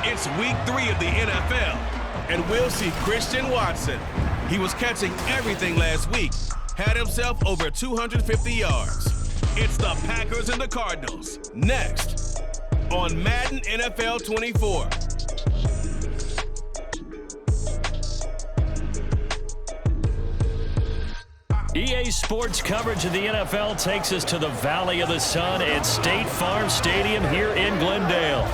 It's week 3 of the NFL, and we'll see Christian Watson. He was catching everything last week, had himself over 250 yards. It's the Packers and the Cardinals, next on Madden NFL 24. EA Sports coverage of the NFL takes us to the Valley of the Sun at State Farm Stadium here in Glendale.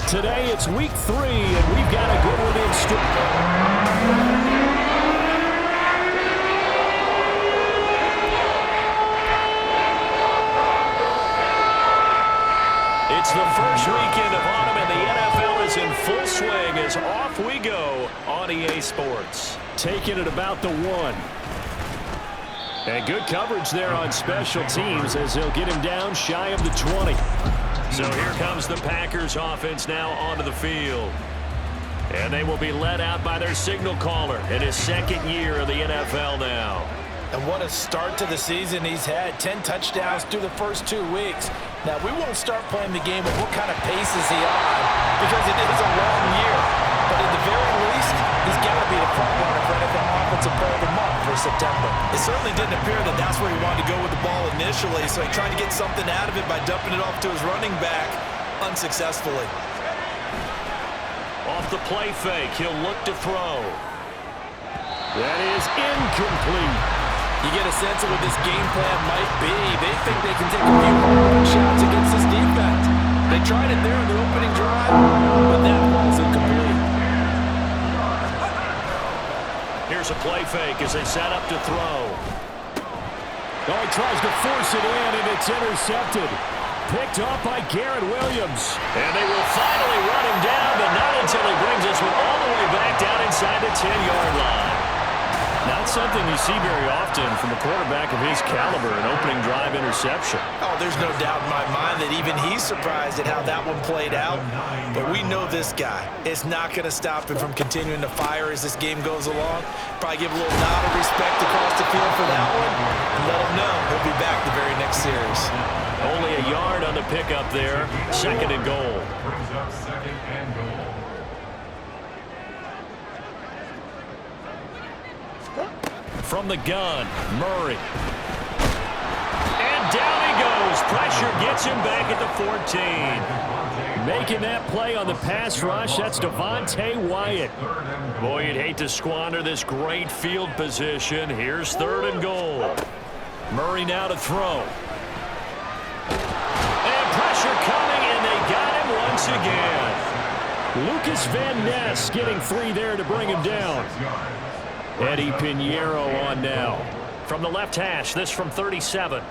Today it's week 3, and we've got a good one in store. It's the first weekend of autumn, and the NFL is in full swing as off we go on EA Sports. Taking it about the 1. And good coverage there on special teams as they'll get him down shy of the 20. So here comes the Packers offense now onto the field. And they will be led out by their signal caller in his second year of the NFL now. And what a start to the season he's had. 10 touchdowns through the first 2 weeks. Now, we won't start playing the game with what kind of pace is he on because it is a long year. But at the very least, he's got to be the front runner for NFL Offensive Player of the Month for September. It certainly didn't appear that that's where he wanted to go with the ball initially, so he tried to get something out of it by dumping it off to his running back unsuccessfully. Off the play fake, he'll look to throw. That is incomplete. You get a sense of what this game plan might be. They think they can take a few home shots against this defense. They tried it there in the opening drive, but that falls incomplete. Here's a play fake as they set up to throw. Oh, he tries to force it in, and it's intercepted. Picked off by Garrett Williams. And they will finally run him down, but not until he brings this one all the way back down inside the 10-yard line. Not something you see very often from a quarterback of his caliber, an opening drive interception. Oh, there's no doubt in my mind that even he's surprised at how that one played out. But we know this guy. It's not going to stop him from continuing to fire as this game goes along. Probably give a little nod of respect across the field for that one. And let him know he'll be back the very next series. Only a yard on the pickup there. Second and goal. From the gun, Murray. And down he goes. Pressure gets him back at the 14. Making that play on the pass rush, that's Devontae Wyatt. Boy, you'd hate to squander this great field position. Here's third and goal. Murray now to throw. And pressure coming, and they got him once again. Lucas Van Ness getting 3 there to bring him down. Eddie Pinheiro on now. From the left hash, this from 37.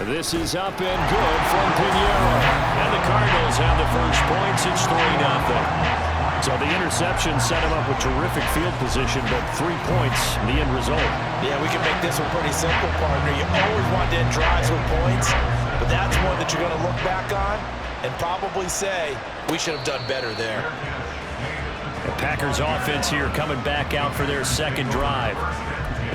This is up and good from Pinheiro. And the Cardinals have the first points. It's 3-0. So the interception set him up with terrific field position, but 3 points, the end result. Yeah, we can make this one pretty simple, partner. You always want to end drives with points, but that's one that you're going to look back on and probably say, we should have done better there. The Packers offense here coming back out for their second drive.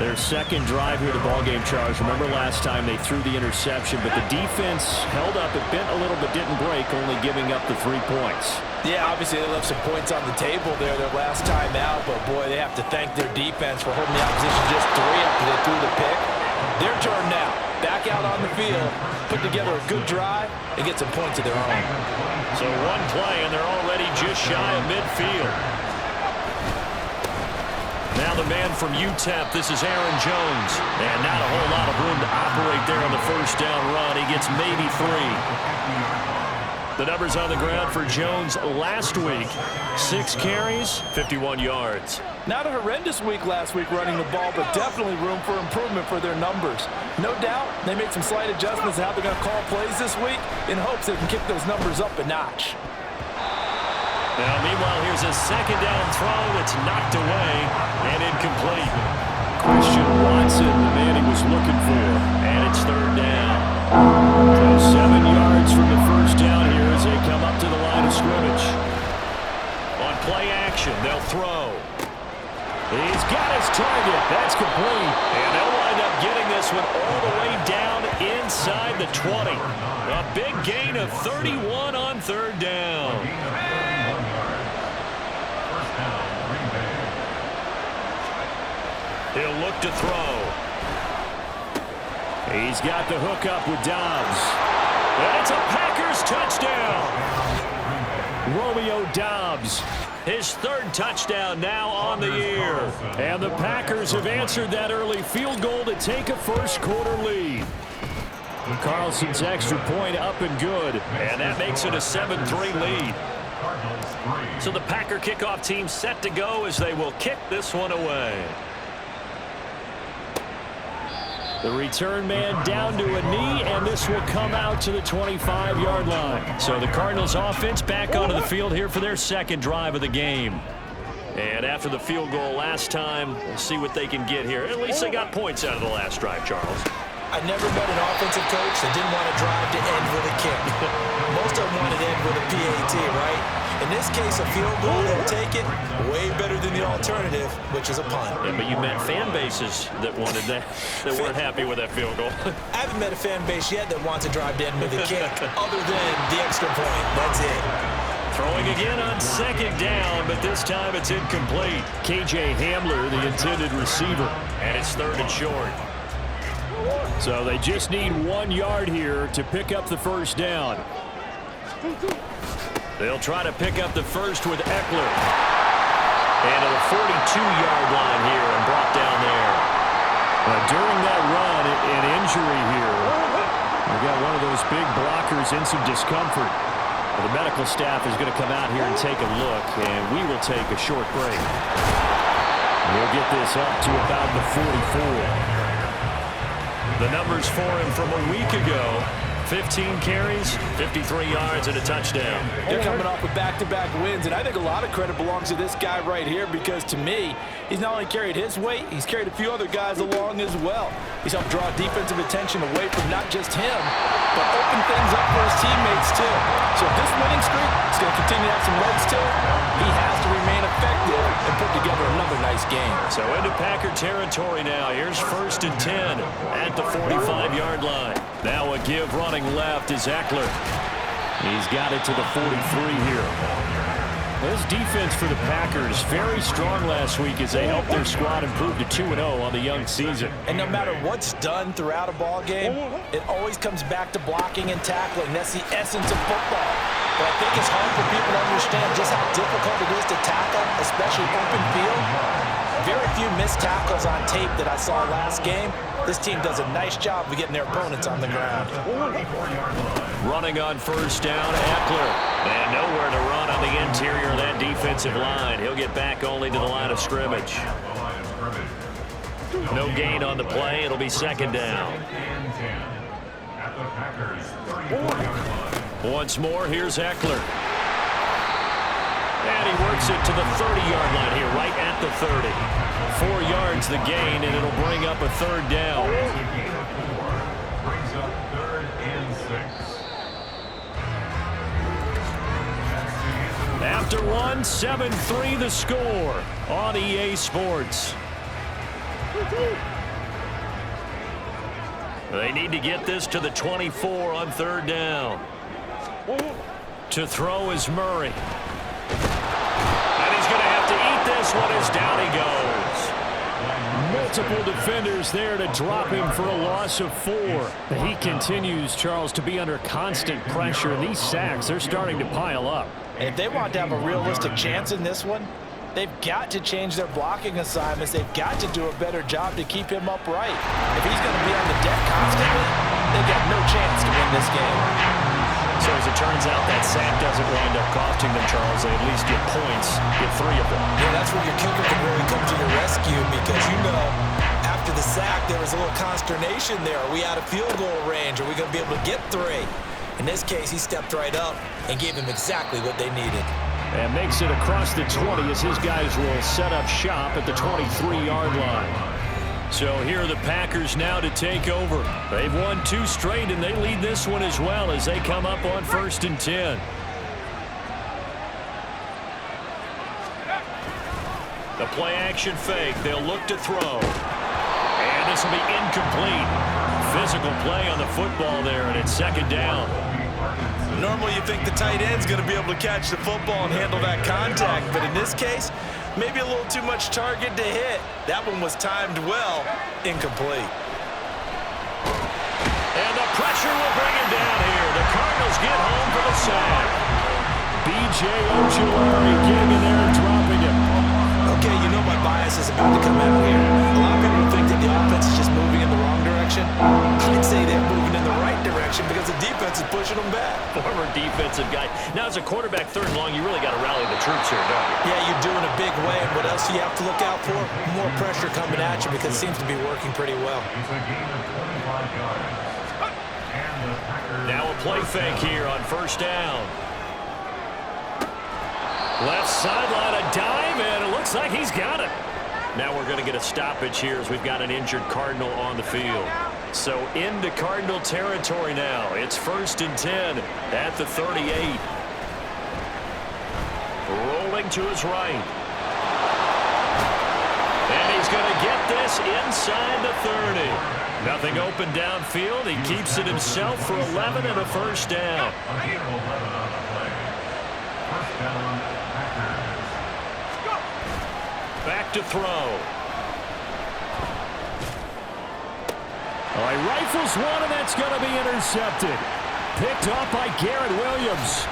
Their second drive here, the ballgame, Charles. Remember last time they threw the interception, but the defense held up. It bent a little but didn't break, only giving up the 3 points. Yeah, obviously they left some points on the table there their last time out, but boy, they have to thank their defense for holding the opposition just 3 after they threw the pick. Their turn now. Back out on the field, put together a good drive, and get some points of their own. So one play, and they're already just shy of midfield. Now the man from UTEP, this is Aaron Jones. And not a whole lot of room to operate there on the first down run. He gets maybe 3. The numbers on the ground for Jones last week. 6 carries, 51 yards. Not a horrendous week last week running the ball, but definitely room for improvement for their numbers. No doubt they made some slight adjustments to how they're going to call plays this week in hopes they can kick those numbers up a notch. Now, meanwhile, here's a second down throw that's knocked away and incomplete. Christian Watson, the man he was looking for, and it's third down. So 7 yards from the first down here as they come up to the line of scrimmage. On play action, they'll throw. He's got his target. That's complete. And they'll wind up getting this one all the way down inside the 20. A big gain of 31 on third down. He'll look to throw. He's got the hook up with Dobbs. And it's a Packers touchdown. Romeo Dobbs, his third touchdown now on the year. And the Packers have answered that early field goal to take a first-quarter lead. Carlson's extra point up and good. And that makes it a 7-3 lead. So the Packer kickoff team set to go as they will kick this one away. The return man down to a knee, and this will come out to the 25-yard line. So the Cardinals offense back onto the field here for their second drive of the game. And after the field goal last time, we'll see what they can get here. At least they got points out of the last drive, Charles. I never met an offensive coach that didn't want to drive to end with a kick. Most of them wanted to end with a PAT, right? In this case, a field goal, they'll take it. Way better than the alternative, which is a punt. Yeah, but you met fan bases that wanted that, that weren't happy with that field goal. I haven't met a fan base yet that wants to drive to end with a kick, other than the extra point. That's it. Throwing again on second down, but this time it's incomplete. KJ Hamler, the intended receiver, and it's third and short. So they just need 1 yard here to pick up the first down. They'll try to pick up the first with Eckler. And to the 42-yard line here and brought down there. During that run, an injury here. We've got one of those big blockers in some discomfort. The medical staff is going to come out here and take a look, and we will take a short break. We'll get this up to about the 44. The numbers for him from a week ago: 15 carries, 53 yards, and a touchdown. They're coming off with back-to-back wins, and I think a lot of credit belongs to this guy right here because, to me, he's not only carried his weight, he's carried a few other guys along as well. He's helped draw defensive attention away from not just him, but open things up for his teammates, too. So if this winning streak is going to continue to have some legs to it, he has to remain effective and put together another nice game. So into Packer territory now. Here's 1st and 10 at the 45-yard line. Now a give running left is Eckler. He's got it to the 43 here. This defense for the Packers very strong last week as they helped their squad improve to 2-0 on the young season. And no matter what's done throughout a ball game, it always comes back to blocking and tackling. That's the essence of football. But I think it's hard for people to understand just how difficult it is to tackle, especially open field. Very few missed tackles on tape that I saw last game. This team does a nice job of getting their opponents on the ground. Running on first down, Eckler. And nowhere to run on the interior of that defensive line. He'll get back only to the line of scrimmage. No gain on the play. It'll be second down. Once more, here's Eckler. And he works it to the 30-yard line here, right at the 30. 4 yards the gain, and it'll bring up a third down. Brings up 3rd and 6. After one, 7-3 the score on EA Sports. They need to get this to the 24 on third down. To throw is Murray. And he's going to have to eat this one as down he goes. Multiple defenders there to drop him for a loss of 4. He continues, Charles, to be under constant pressure. And these sacks, they're starting to pile up. And if they want to have a realistic chance in this one, they've got to change their blocking assignments. They've got to do a better job to keep him upright. If he's going to be on the deck constantly, they've got no chance to win this game. So as it turns out, that sack doesn't wind up costing them, Charles. They at least get points, get 3 of them. Yeah, that's where your kicker can really come to your rescue because, you know, after the sack, there was a little consternation there. Are we out of field goal range? Are we going to be able to get 3? In this case, he stepped right up and gave them exactly what they needed. And makes it across the 20 as his guys will set up shop at the 23-yard line. So here are the Packers now to take over. They've won 2 straight, and they lead this one as well as they come up on 1st and 10. The play-action fake. They'll look to throw. And this will be incomplete. physical play on the football there, and it's second down. Normally you think the tight end's going to be able to catch the football and handle that contact, but in this case, maybe a little too much target to hit. That one was timed well, incomplete. And the pressure will bring him down here. The Cardinals get home for the sack. B.J. Ojulari getting in there and dropping him. Okay, you know my bias is about to come out here. A lot of people think that the offense is just moving in the wrong direction. I'd say they're moving in the right direction because the defense is pushing them back. Former defensive guy. Now, as a quarterback, third and long, you really got to rally the troops here, don't you? Yeah, you're doing a big way. And what else do you have to look out for? More pressure coming at you because it seems to be working pretty well. Now a play fake here on first down. Left sideline, a dive, and it looks like he's got it. Now we're going to get a stoppage here as we've got an injured Cardinal on the field. So into Cardinal territory now. It's 1st and 10 at the 38. Rolling to his right. And he's going to get this inside the 30. Nothing open downfield. He keeps it himself for 11 and a first down. Back to throw. Oh, he rifles one, and that's going to be intercepted. Picked off by Garrett Williams.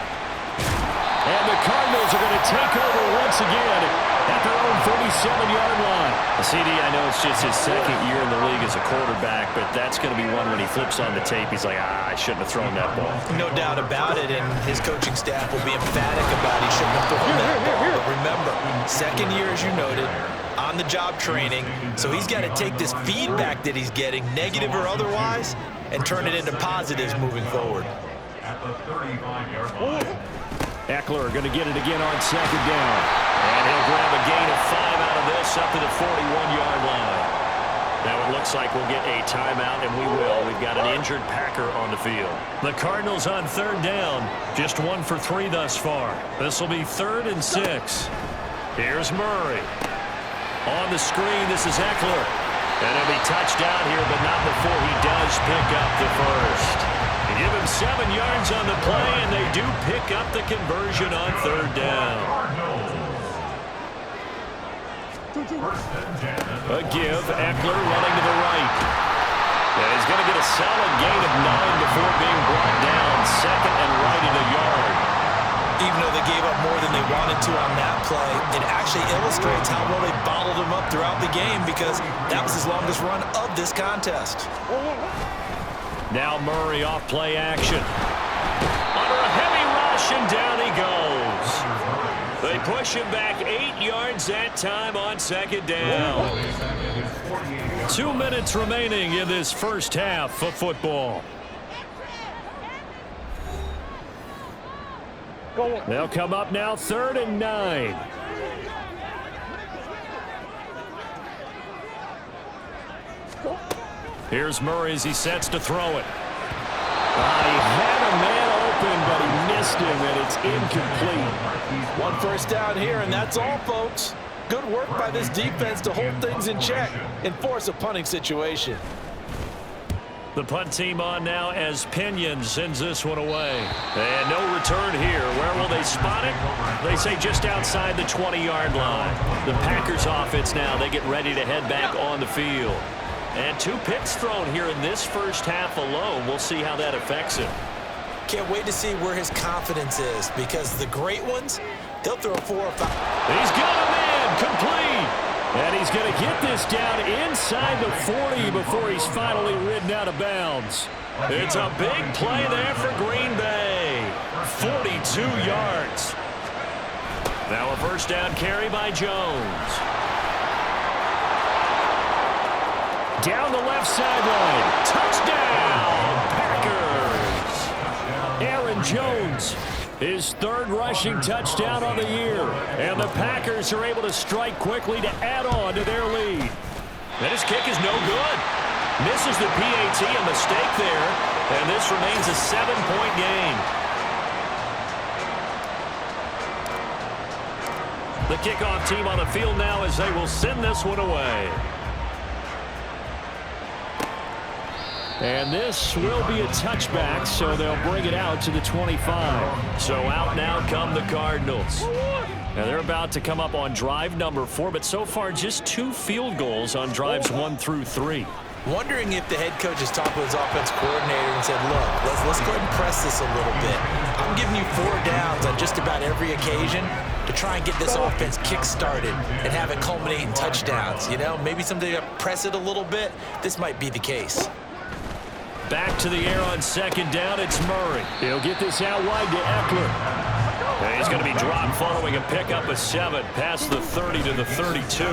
And the Cardinals are going to take over once again at their own 37-yard line. CD, I know it's just his second year in the league as a quarterback, but that's going to be one when he flips on the tape. He's like, I shouldn't have thrown that ball. No doubt about it, and his coaching staff will be emphatic about he shouldn't have thrown that ball. But remember, second year, as you noted, on-the-job training, so he's got to take this feedback that he's getting, negative or otherwise, and turn it into positives moving forward. Eckler going to get it again on second down. And he'll grab a gain of 5 out of this up to the 41-yard line. Now it looks like we'll get a timeout, and we will. We've got an injured Packer on the field. The Cardinals on third down. Just 1 for 3 thus far. This will be 3rd and 6. Here's Murray. On the screen, this is Eckler. And he'll be touched down here, but not before he does pick up the first. They give him 7 yards on the play, and they do pick up the conversion on third down. A give, Eckler running to the right. And he's going to get a solid gain of 9 before being brought down. 2nd and right in a yard. Even though they gave up more than they wanted to on that play, it actually illustrates how well they bottled him up throughout the game because that was his longest run of this contest. Now Murray off play action. Under a heavy rush, and down he goes. They push him back 8 yards that time on second down. 2 minutes remaining in this first half of football. They'll come up now 3rd and 9. Here's Murray as he sets to throw it. He had a man open, but he missed him, and it's incomplete. 1 first down here, and that's all, folks. Good work by this defense to hold things in check and force a punting situation. The punt team on now as Pinion sends this one away. And no return here. Where will they spot it? They say just outside the 20-yard line. The Packers offense now, they get ready to head back on the field. And 2 picks thrown here in this first half alone. We'll see how that affects him. Can't wait to see where his confidence is because the great ones, they'll throw 4 or 5. He's got a man complete. And he's going to get this down inside the 40 before he's finally ridden out of bounds. It's a big play there for Green Bay. 42 yards. Now a first down carry by Jones. Down the left sideline. Touchdown, Packers. Aaron Jones, his 3rd rushing touchdown on the year. And the Packers are able to strike quickly to add on to their lead. And his kick is no good. Misses the PAT, a mistake there. And this remains a 7-point game. The kickoff team on the field now as they will send this one away. And this will be a touchback, so they'll bring it out to the 25. So out now come the Cardinals. Now they're about to come up on drive number 4, but so far just 2 field goals on drives 1 through 3. Wondering if the head coach has talked with his offense coordinator and said, look, let's go ahead and press this a little bit. I'm giving you 4 downs on just about every occasion to try and get this offense kick-started and have it culminate in touchdowns. You know, maybe someday to press it a little bit. This might be the case. Back to the air on second down, it's Murray. He'll get this out wide to Eckler. And he's going to be dropped following a pickup of 7 past the 30 to the 32.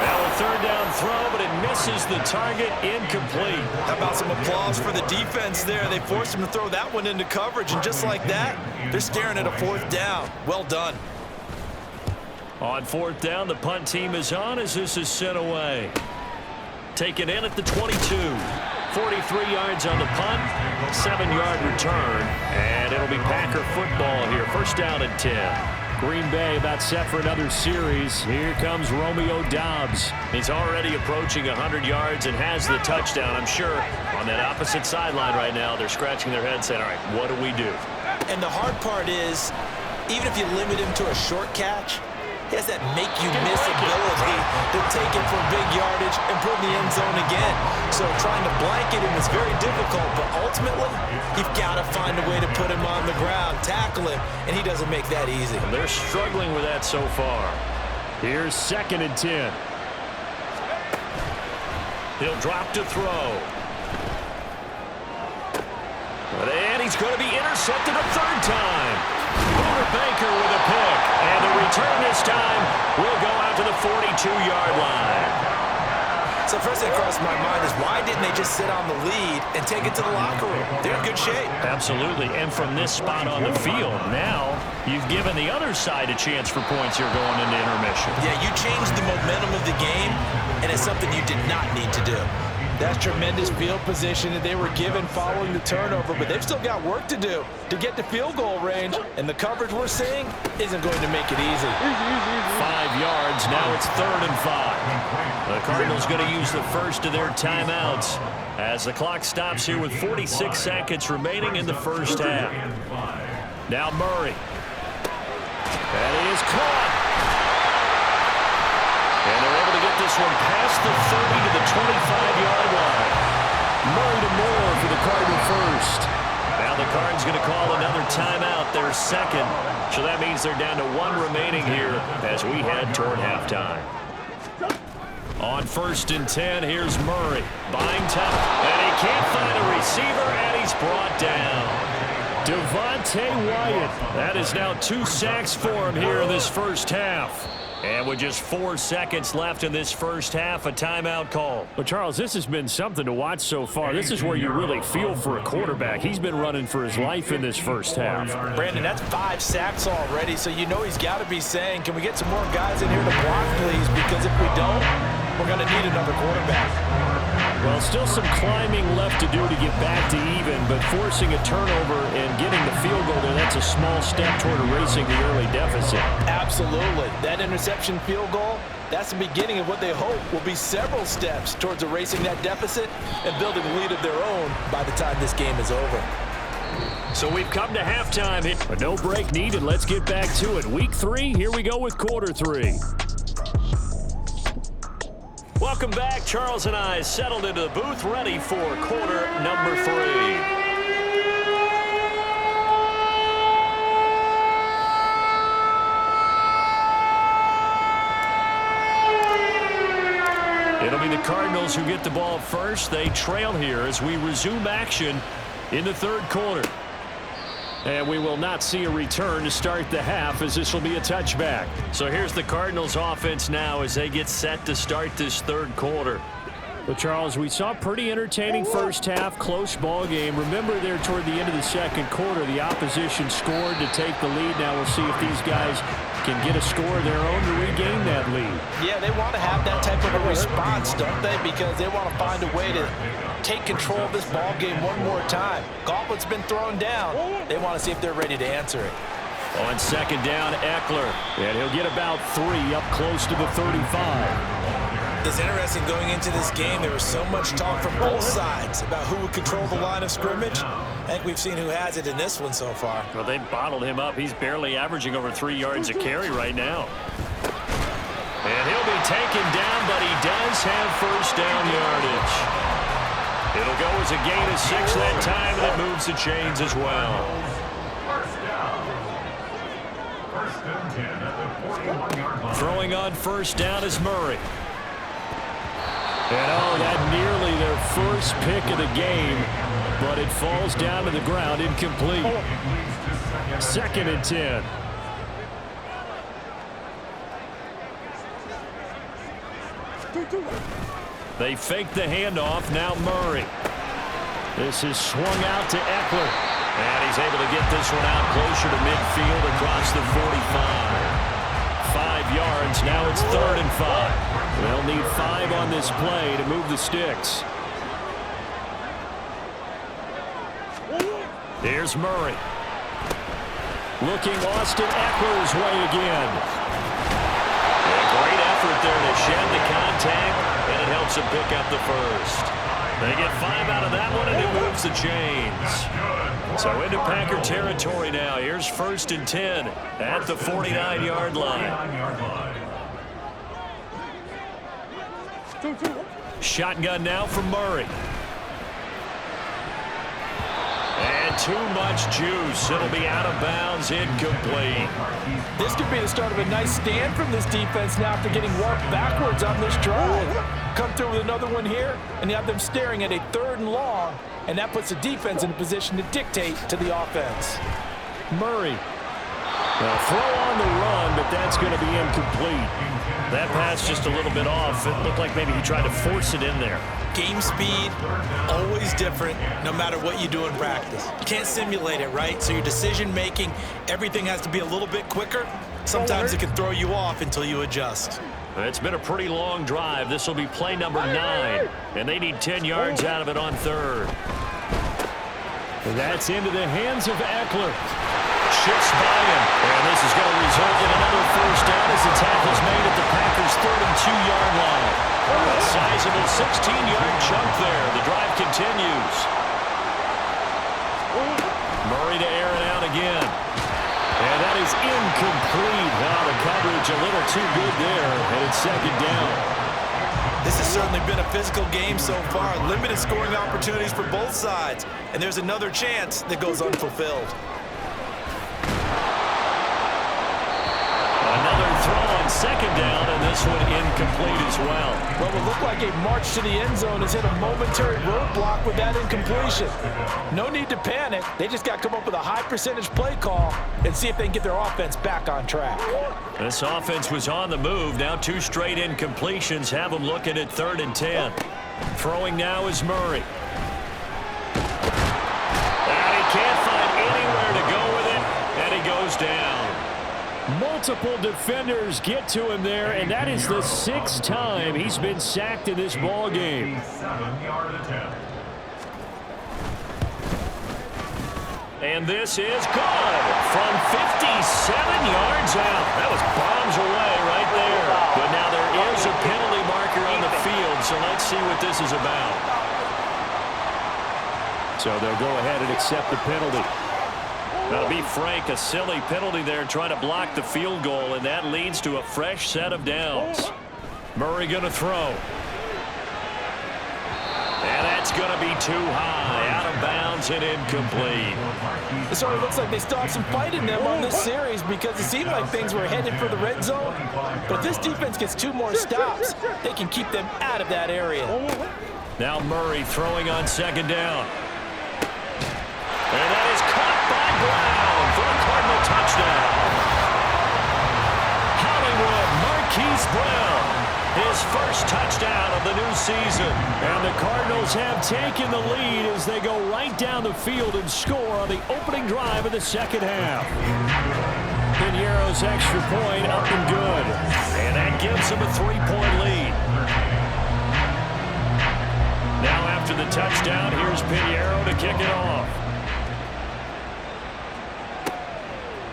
Now a third down throw, but it misses the target, incomplete. How about some applause for the defense there? They forced him to throw that one into coverage, and just like that, they're staring at a 4th down. Well done. On 4th down, the punt team is on as this is sent away. Taken in at the 22. 43 yards on the punt, 7-yard return, and it'll be Packer football here. First down and 10. Green Bay about set for another series. Here comes Romeo Doubs. He's already approaching 100 yards and has the touchdown. I'm sure on that opposite sideline right now, they're scratching their heads saying, all right, what do we do? And the hard part is, even if you limit him to a short catch, he has that make-you-miss ability to take it for big yardage and put in the end zone again. So trying to blanket him is very difficult, but ultimately, you've got to find a way to put him on the ground, tackle him, and he doesn't make that easy. They're struggling with that so far. Here's 2nd and 10. He'll drop to throw. And he's going to be intercepted a 3rd time. Boomer Baker with a pick. And the return this time will go out to the 42-yard line. So first thing across my mind is, why didn't they just sit on the lead and take it to the locker room? They're in good shape. Absolutely. And from this spot on the field, now you've given the other side a chance for points here going into intermission. Yeah, you changed the momentum of the game, and it's something you did not need to do. That's tremendous field position that they were given following the turnover, but they've still got work to do to get to field goal range, and the coverage we're seeing isn't going to make it easy. 5 yards, now it's 3rd and 5. The Cardinals going to use the first of their timeouts as the clock stops here with 46 seconds remaining in the first half. Now Murray. That is caught. And they're able to get this one past the 30 to the 25-yard line. Murray to Moore for the Cardinal first. Now the Cardinals going to call another timeout, their 2nd. So that means they're down to 1 remaining here as we head toward halftime. On 1st and 10, here's Murray. Buying time, and he can't find a receiver, and he's brought down. Devontae Wyatt. That is now 2 sacks for him here in this first half. And with just 4 seconds left in this first half, a timeout call. Well, Charles, this has been something to watch so far. This is where you really feel for a quarterback. He's been running for his life in this first half. Brandon, that's 5 sacks already, so you know he's got to be saying, can we get some more guys in here to block, please? Because if we don't, we're going to need another quarterback. Well, still some climbing left to do to get back to even, but forcing a turnover and getting the field goal there, that's a small step toward erasing the early deficit. Absolutely. That interception field goal, that's the beginning of what they hope will be several steps towards erasing that deficit and building a lead of their own by the time this game is over. So we've come to halftime. But no break needed. Let's get back to it. Week 3, here we go with quarter 3. Welcome back. Charles and I settled into the booth, ready for quarter number 3. It'll be the Cardinals who get the ball first. They trail here as we resume action in the 3rd quarter. And we will not see a return to start the half, as this will be a touchback. So here's the Cardinals offense now as they get set to start this 3rd quarter. Well, Charles, we saw a pretty entertaining first half, close ball game. Remember there toward the end of the 2nd quarter, the opposition scored to take the lead. Now we'll see if these guys can get a score of their own to regain that lead. Yeah, they want to have that type of a response, don't they? Because they want to find a way to take control of this ball game one more time. Gauntlet's been thrown down. They want to see if they're ready to answer it. On 2nd down, Eckler. And he'll get about 3 up close to the 35. It's interesting going into this game. There was so much talk from both sides about who would control the line of scrimmage. I think we've seen who has it in this one so far. Well, they bottled him up. He's barely averaging over 3 yards a carry right now. And he'll be taken down, but he does have first down yardage. It'll go as a gain of 6 that time, and it moves the chains as well. Throwing on first down is Murray. And oh, that nearly their first pick of the game, but it falls down to the ground incomplete. 2nd and 10. They fake the handoff. Now Murray. This is swung out to Eckler. And he's able to get this one out closer to midfield across the 45. 5 yards. Now it's 3rd and 5. They'll need 5 on this play to move the sticks. Here's Murray. Looking Austin Eckler's way again. A great effort there to shed the contact, and it helps him pick up the first. They get 5 out of that one, and it moves the chains. So into Packer territory now. Here's 1st and 10 at the 49-yard line. Shotgun now from Murray. And too much juice. It'll be out of bounds, incomplete. This could be the start of a nice stand from this defense now after getting walked backwards on this drive. Come through with another one here, and you have them staring at a 3rd and long, and that puts the defense in a position to dictate to the offense. Murray. Now throw on the run, but that's going to be incomplete. That pass just a little bit off. It looked like maybe he tried to force it in there. Game speed, always different, no matter what you do in practice. You can't simulate it, right? So your decision-making, everything has to be a little bit quicker. Sometimes it can throw you off until you adjust. It's been a pretty long drive. This will be play number 9, and they need 10 yards out of it on 3rd. That's into the hands of Eckler. Shifts by him, and this is going to result in another first down as the tackle's made at the Packers' 32-yard line. A sizable 16-yard chunk there. The drive continues. Murray to air it out again. And that is incomplete. Now the coverage a little too good there, and it's 2nd down. This has certainly been a physical game so far. Limited scoring opportunities for both sides. And there's another chance that goes unfulfilled. Another throw on 2nd down, and this one incomplete as well. What would look like a march to the end zone has hit a momentary roadblock with that incompletion. No need to panic. They just got to come up with a high percentage play call and see if they can get their offense back on track. This offense was on the move. Now 2 straight incompletions have them looking at 3rd and 10. Throwing now is Murray. And he can't find anywhere to go with it, and he goes down. Multiple defenders get to him there, and that is the 6th time he's been sacked in this ball game. And this is good from 57 yards out. That was bombs away right there. But now there is a penalty marker on the field, so let's see what this is about. So they'll go ahead and accept the penalty. Now, to be frank, a silly penalty there trying to block the field goal, and that leads to a fresh set of downs. Murray going to throw. And that's going to be too high, out of bounds and incomplete. It sort of looks like they still have some fight in them on this series because it seemed like things were headed for the red zone. But if this defense gets 2 more stops, they can keep them out of that area. Now Murray throwing on 2nd down. And that is caught by Brown for a Cardinal touchdown. Hollywood Marquise Brown, his first touchdown of the new season. And the Cardinals have taken the lead as they go right down the field and score on the opening drive of the 2nd half. Piñeiro's extra point up and good. And that gives them a 3-point lead. Now after the touchdown, here's Piñeiro to kick it off.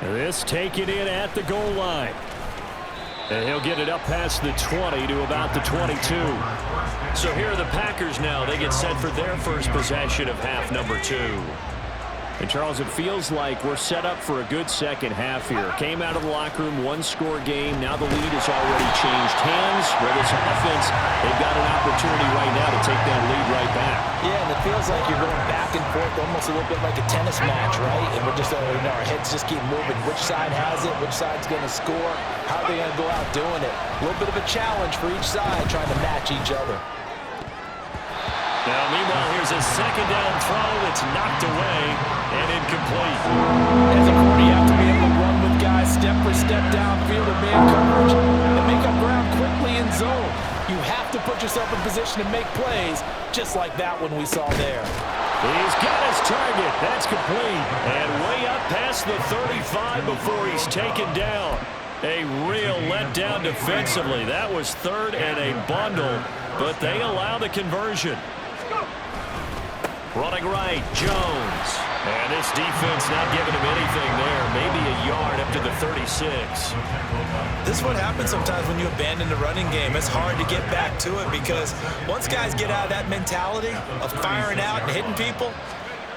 This taken in at the goal line. And he'll get it up past the 20 to about the 22. So here are the Packers now. They get set for their first possession of half number 2. And, Charles, it feels like we're set up for a good second half here. Came out of the locker room, one-score game. Now the lead has already changed hands. Where this offense, they've got an opportunity right now to take that lead right back. Yeah, and it feels like you're going back and forth almost a little bit like a tennis match, right? And we're just, our heads just keep moving. Which side has it? Which side's going to score? How are they going to go out doing it? A little bit of a challenge for each side trying to match each other. Now, meanwhile, here's a second down throw that's knocked away and incomplete. As a corner, you have to be able to run with guys step for step downfield and man coverage and make up ground quickly in zone. You have to put yourself in position to make plays, just like that one we saw there. He's got his target. That's complete. And way up past the 35 before he's taken down. A real letdown defensively. That was third and a bundle, but they allow the conversion. Running right, Jones. And this defense not giving him anything there. Maybe a yard up to the 36. This is what happens sometimes when you abandon the running game. It's hard to get back to it because once guys get out of that mentality of firing out and hitting people,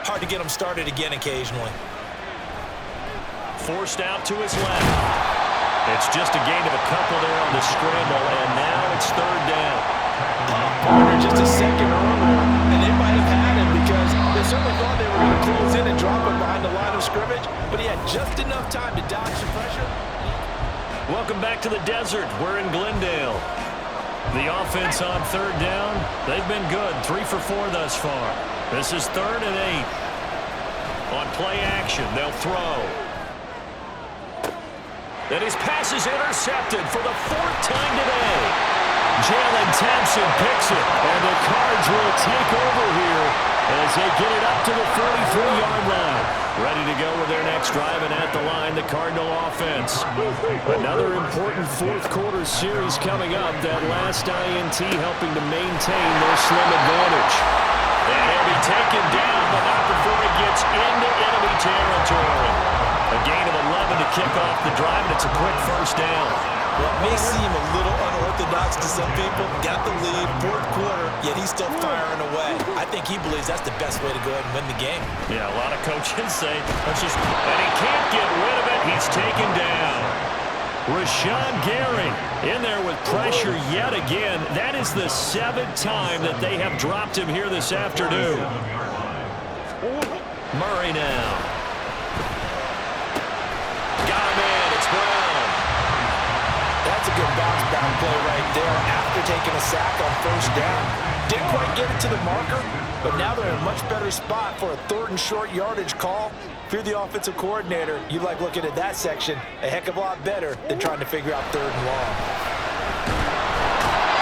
hard to get them started again occasionally. Forced out to his left. It's just a gain of a couple there on the scramble, and now it's third down. Partner just a second earlier, and they might have had him because they certainly thought they were going to close in and drop him behind the line of scrimmage, but he had just enough time to dodge the pressure. Welcome back to the desert. We're in Glendale. The offense on third down, they've been good. 3 for 4 thus far. This is 3rd and 8. On play action, they'll throw. And his pass is intercepted for the 4th time today. Jalen Thompson picks it, and the Cards will take over here as they get it up to the 43-yard line. Ready to go with their next drive, and at the line, the Cardinal offense. Another important fourth-quarter series coming up. That last INT helping to maintain their slim advantage. And he'll be taken down, but not before he gets into enemy territory. A gain of 11 to kick off the drive, and it's a quick first down. What may seem a little unorthodox to some people, got the lead, 4th quarter, yet he's still firing away. I think he believes that's the best way to go ahead and win the game. Yeah, a lot of coaches say, let's just, and he can't get rid of it. He's taken down. Rashawn Gary in there with pressure yet again. That is the 7th time that they have dropped him here this afternoon. Murray now. Got him in. It's Brown. That's a good bounce-back play right there after taking a sack on first down. Didn't quite get it to the marker, but now they're in a much better spot for a 3rd and short yardage call. If you're the offensive coordinator, you like looking at that section a heck of a lot better than trying to figure out 3rd and long.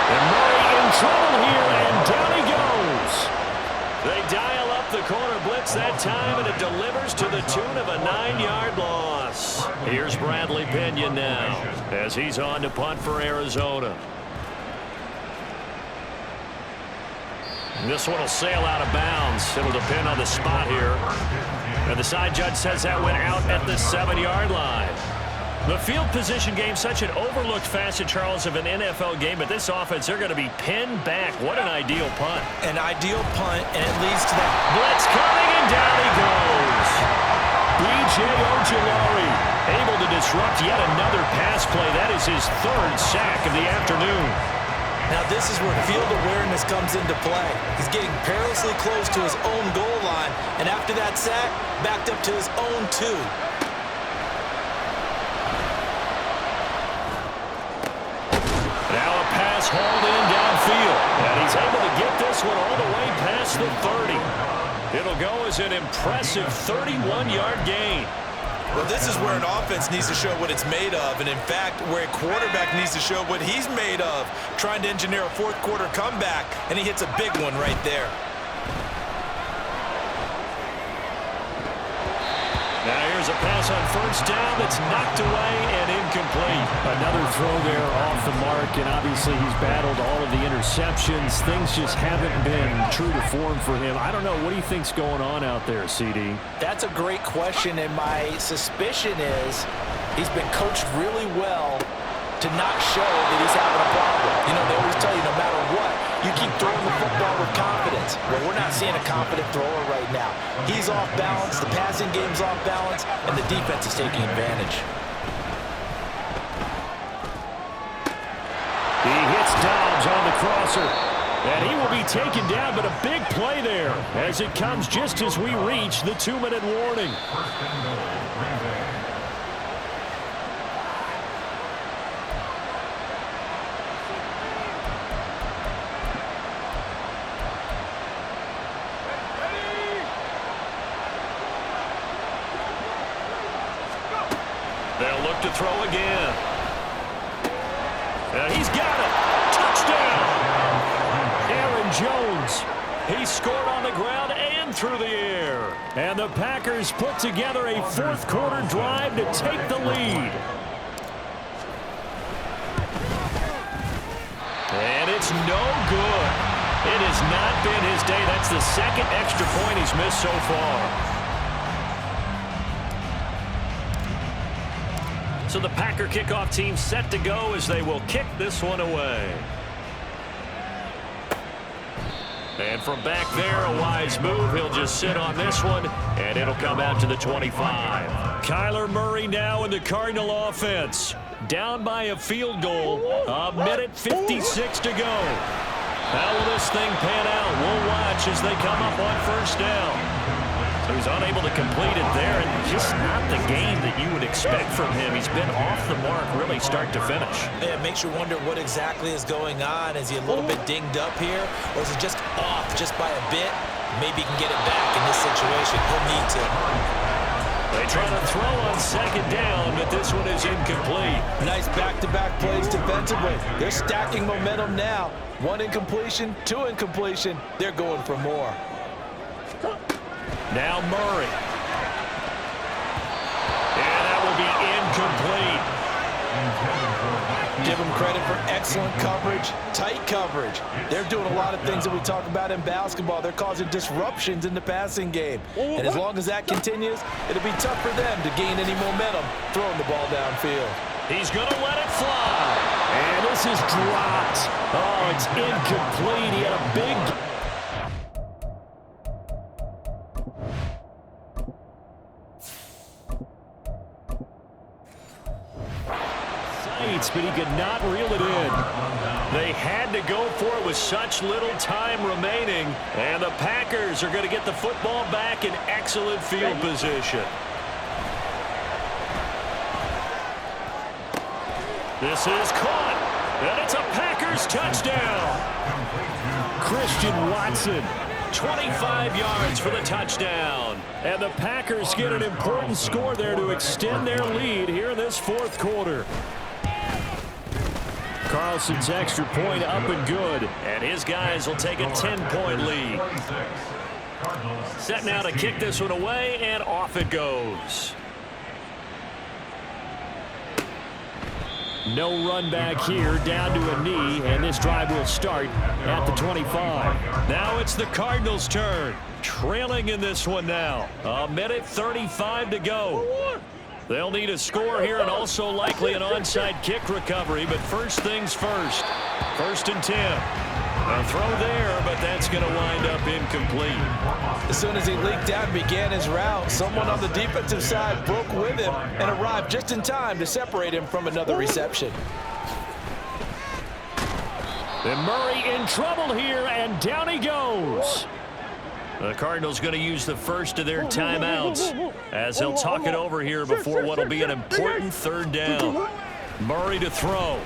And Murray in trouble here, and down he goes. They dial up the corner blitz that time, and it delivers to the tune of a 9-yard loss. Here's Bradley Pinion now as he's on to punt for Arizona. This one will sail out of bounds. It'll depend on the spot here. And the side judge says that went out at the 7-yard line. The field position game, such an overlooked facet, Charles, of an NFL game, but this offense, they're going to be pinned back. What an ideal punt. An ideal punt, and it leads to that. Blitz coming, and down he goes. B.J. Ojulari able to disrupt yet another pass play. That is his 3rd sack of the afternoon. Now this is where field awareness comes into play. He's getting perilously close to his own goal line, and after that sack, backed up to his own 2. Now a pass hauled in downfield, and he's able to get this one all the way past the 30. It'll go as an impressive 31-yard gain. Well, this is where an offense needs to show what it's made of, and in fact, where a quarterback needs to show what he's made of, trying to engineer a 4th quarter comeback, and he hits a big one right there. Now here's a pass on first down that's knocked away and incomplete. Another throw there off the mark, and obviously he's battled all of the interceptions. Things just haven't been true to form for him. I don't know. What do you think's going on out there, CD? That's a great question, and my suspicion is he's been coached really well to not show that he's having a problem. You know, they always tell you no matter what, you keep throwing the football with confidence. Well, we're not seeing a confident thrower right now. He's off balance, the passing game's off balance, and the defense is taking advantage. He hits Dobbs on the crosser. And he will be taken down, but a big play there as it comes just as we reach the 2-minute warning. They'll look to throw again. And he's got it. Touchdown. Jones. He scored on the ground and through the air. And the Packers put together a fourth-quarter drive to take the lead. And it's no good. It has not been his day. That's the second extra point he's missed so far. So the Packer kickoff team set to go as they will kick this one away. And from back there, a wise move. He'll just sit on this one, and it'll come out to the 25. Kyler Murray now in the Cardinal offense. Down by a field goal. 1:56 to go. How will this thing pan out? We'll watch as they come up on first down. So he's unable to complete it there, and just not the game that you would expect from him. He's been off the mark really start to finish. Yeah, it makes you wonder what exactly is going on. Is he a little bit dinged up here, or is it just off just by a bit? Maybe he can get it back in this situation. He'll need to. They try to throw on second down, but this one is incomplete. Nice back-to-back plays defensively. They're stacking momentum now. 1 incompletion, 2 incompletion. They're going for more. Now Murray. And that will be incomplete. Give them credit for excellent coverage, tight coverage. They're doing a lot of things that we talk about in basketball. They're causing disruptions in the passing game. And as long as that continues, it'll be tough for them to gain any momentum throwing the ball downfield. He's going to let it fly. And this is dropped. Oh, it's incomplete. He had a big... but he could not reel it in. They had to go for it with such little time remaining, and the Packers are going to get the football back in excellent field position. This is caught, and it's a Packers touchdown. Christian Watson, 25 yards for the touchdown. And the Packers get an important score there to extend their lead here in this fourth quarter. Carlson's extra point up and good. And his guys will take a 10-point lead. Set now to kick this one away, and off it goes. No run back here, down to a knee, and this drive will start at the 25. Now it's the Cardinals' turn. Trailing in this one now. 1:35 to go. They'll need a score here and also likely an onside kick recovery, but first things first. 1st and 10. A throw there, but that's going to wind up incomplete. As soon as he leaked out and began his route, someone on the defensive side broke with him and arrived just in time to separate him from another reception. And Murray in trouble here, and down he goes. The Cardinals going to use the first of their timeouts as they'll talk it over here before what will be an important 3rd down. Murray to throw.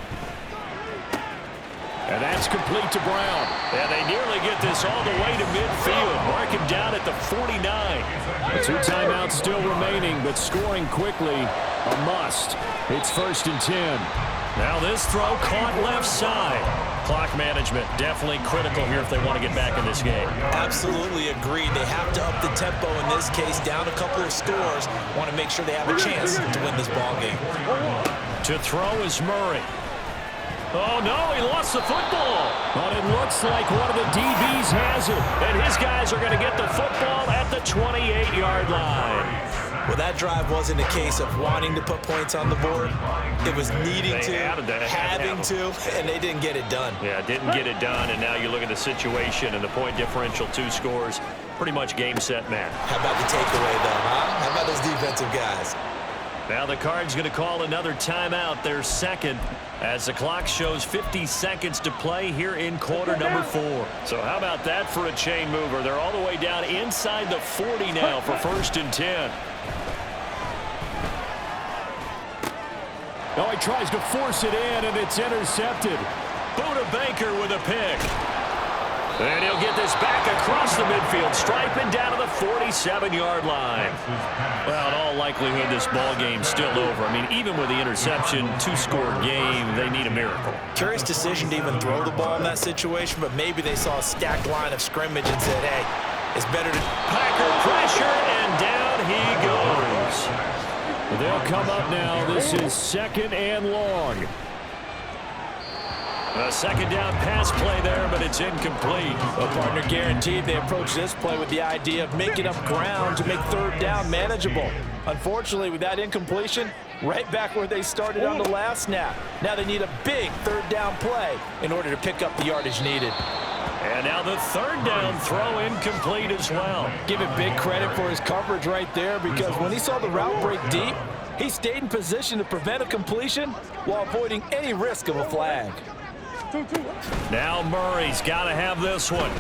And that's complete to Brown. And they nearly get this all the way to midfield. Mark him down at the 49. 2 timeouts still remaining, but scoring quickly a must. It's 1st and 10. Now this throw caught left side. Clock management definitely critical here if they want to get back in this game. Absolutely agreed. They have to up the tempo in this case, down a couple of scores. Want to make sure they have a chance to win this ball game. To throw is Murray. Oh, no, he lost the football. But it looks like one of the DBs has it. And his guys are going to get the football at the 28-yard line. Well, that drive wasn't a case of wanting to put points on the board. It was needing to, having to, and they didn't get it done. Yeah, didn't get it done, and now you look at the situation and the point differential, 2 scores, pretty much game, set, match. How about the takeaway, though, huh? How about those defensive guys? Now the Cards going to call another timeout, their second, as the clock shows 50 seconds to play here in quarter number 4. So how about that for a chain mover? They're all the way down inside the 40 now for 1st and 10. Oh, he tries to force it in, and it's intercepted. Buda Baker with a pick. And he'll get this back across the midfield, striping down to the 47-yard line. Well, in all likelihood, this ball game's still over. I mean, even with the interception, 2-score game, they need a miracle. Curious decision to even throw the ball in that situation, but maybe they saw a stacked line of scrimmage and said, hey, it's better to... Packer pressure, and down he goes. They'll come up now. This is 2nd and long. A 2nd down pass play there, but it's incomplete. Well, partner, guaranteed they approach this play with the idea of making up ground to make 3rd down manageable. Unfortunately, with that incompletion, right back where they started on the last snap. Now they need a big 3rd down play in order to pick up the yardage needed. And now the 3rd down throw incomplete as well. Give it big credit for his coverage right there, because when he saw the route break deep, he stayed in position to prevent a completion while avoiding any risk of a flag. Now Murray's got to have this one.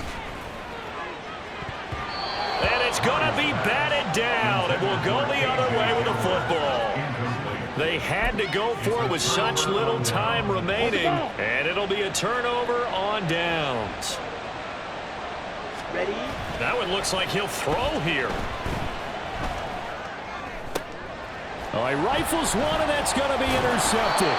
And it's going to be batted down. It will go the other way with the football. They had to go for it with such little time remaining, and it'll be a turnover on downs. Ready? That one looks like he'll throw here. Oh, he rifles one, and that's going to be intercepted.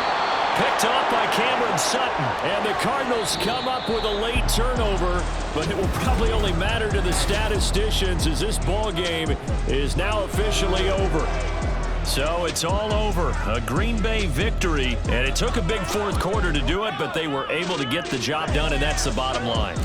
Picked off by Cameron Sutton, and the Cardinals come up with a late turnover, but it will probably only matter to the statisticians as this ball game is now officially over. So it's all over. A Green Bay victory, and it took a big 4th quarter to do it, but they were able to get the job done, and that's the bottom line.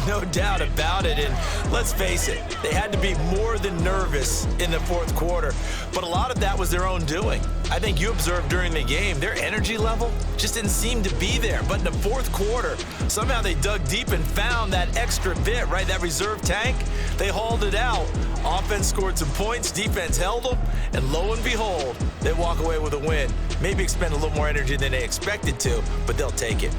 No doubt about it, and let's face it, they had to be more than nervous in the 4th quarter, but a lot of that was their own doing. I think you observed during the game, their energy level just didn't seem to be there, but in the 4th quarter, somehow they dug deep and found that extra bit, right, that reserve tank. They hauled it out. Offense scored some points, defense held them, and lo and behold, they walk away with a win. Maybe expend a little more energy than they expected to, but they'll take it.